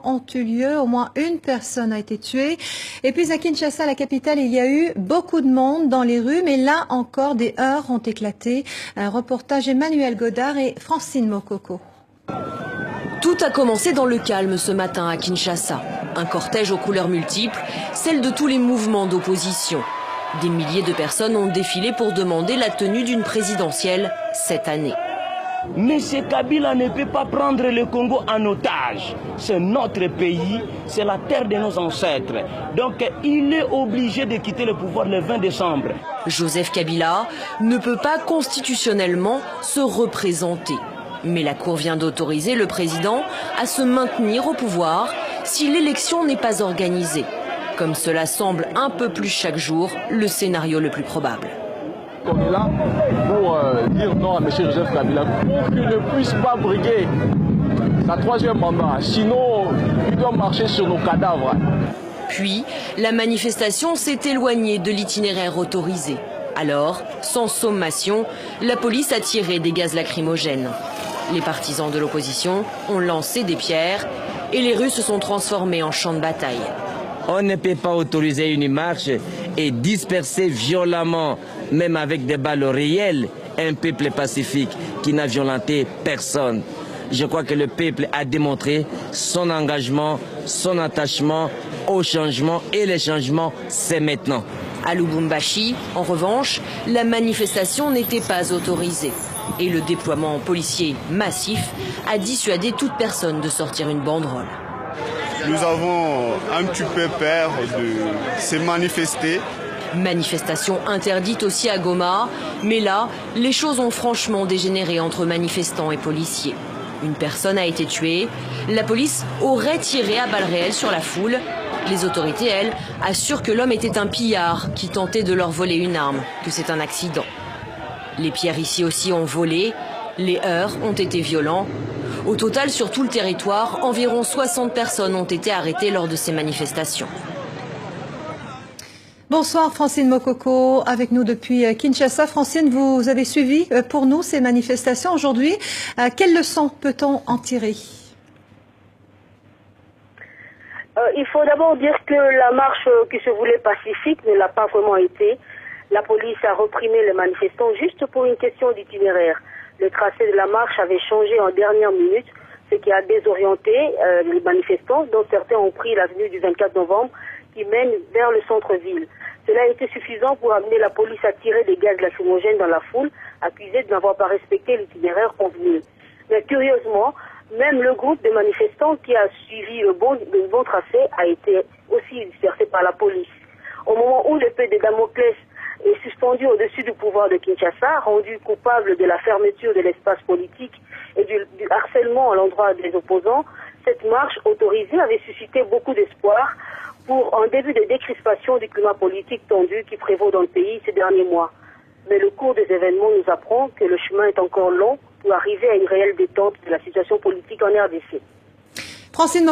ont eu lieu. Au moins une personne a été tuée. Et puis à Kinshasa, la capitale, il y a eu beaucoup de monde dans les rues, mais là encore, des heurts ont éclaté. Un reportage Emmanuel Godard et Francine Mokoko. Tout a commencé dans le calme ce matin à Kinshasa. Un cortège aux couleurs multiples, celle de tous les mouvements d'opposition. Des milliers de personnes ont défilé pour demander la tenue d'une présidentielle cette année. M. Kabila ne peut pas prendre le Congo en otage. C'est notre pays, c'est la terre de nos ancêtres. Donc il est obligé de quitter le pouvoir le 20 décembre. Joseph Kabila ne peut pas constitutionnellement se représenter. Mais la Cour vient d'autoriser le président à se maintenir au pouvoir si l'élection n'est pas organisée. Comme cela semble un peu plus chaque jour le scénario le plus probable. On est là pour dire non à M. Joseph Kabila pour qu'il ne puisse pas briguer sa troisième mandat. Sinon, il doit marcher sur nos cadavres. Puis, la manifestation s'est éloignée de l'itinéraire autorisé. Alors, sans sommation, la police a tiré des gaz lacrymogènes. Les partisans de l'opposition ont lancé des pierres et les rues se sont transformées en champs de bataille. On ne peut pas autoriser une marche et disperser violemment, même avec des balles réelles, un peuple pacifique qui n'a violenté personne. Je crois que le peuple a démontré son engagement, son attachement au changement et le changement, c'est maintenant. À Lubumbashi, en revanche, la manifestation n'était pas autorisée. Et le déploiement policier massif a dissuadé toute personne de sortir une banderole. Nous avons un petit peu peur de se manifester. Manifestation interdite aussi à Goma, mais là, les choses ont franchement dégénéré entre manifestants et policiers. Une personne a été tuée, la police aurait tiré à balles réelles sur la foule. Les autorités, elles, assurent que l'homme était un pillard qui tentait de leur voler une arme, que c'est un accident. Les pierres ici aussi ont volé, les heurts ont été violents. Au total, sur tout le territoire, environ 60 personnes ont été arrêtées lors de ces manifestations. Bonsoir Francine Mokoko, avec nous depuis Kinshasa. Francine, vous avez suivi pour nous ces manifestations aujourd'hui. Quelles leçons peut-on en tirer? Il faut d'abord dire que la marche qui se voulait pacifique ne l'a pas vraiment été. La police a reprimé les manifestants juste pour une question d'itinéraire. Le tracé de la marche avait changé en dernière minute, ce qui a désorienté les manifestants, dont certains ont pris l'avenue du 24 novembre qui mène vers le centre-ville. Cela a été suffisant pour amener la police à tirer des gaz lacrymogènes dans la foule, accusée de n'avoir pas respecté l'itinéraire convenu. Mais curieusement, même le groupe de manifestants qui a suivi le bon tracé a été aussi dispersé par la police. Au moment où l'épée de Damoclès est suspendue au-dessus du pouvoir de Kinshasa, rendu coupable de la fermeture de l'espace politique et du harcèlement à l'endroit des opposants, cette marche autorisée avait suscité beaucoup d'espoir pour un début de décrispation du climat politique tendu qui prévaut dans le pays ces derniers mois. Mais le cours des événements nous apprend que le chemin est encore long pour arriver à une réelle détente de la situation politique en RDC. Francine